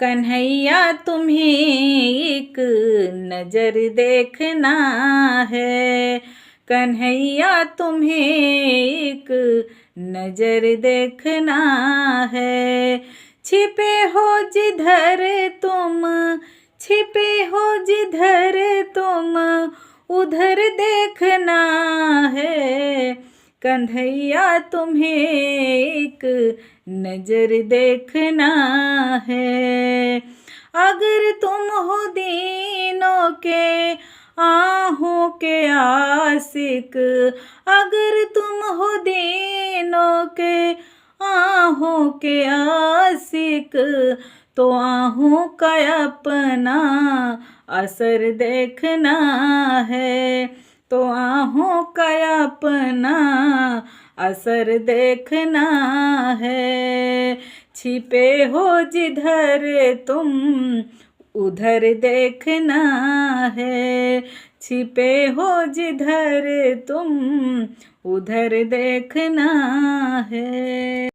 कन्हैया तुम्हें एक नजर देखना है, कन्हैया तुम्हें एक नजर देखना है। छिपे हो जिधर तुम, छिपे हो जिधर तुम, उधर देखना है। कन्हैया तुम्हें एक नजर देखना है। अगर तुम हो दीनों के आहों के आशिक, अगर तुम हो दीनों के आहों के आशिक, तो आहों का अपना असर देखना है, तो आहों का अपना असर देखना है। छिपे हो जिधर तुम, उधर देखना है, छिपे हो जिधर तुम, उधर देखना है।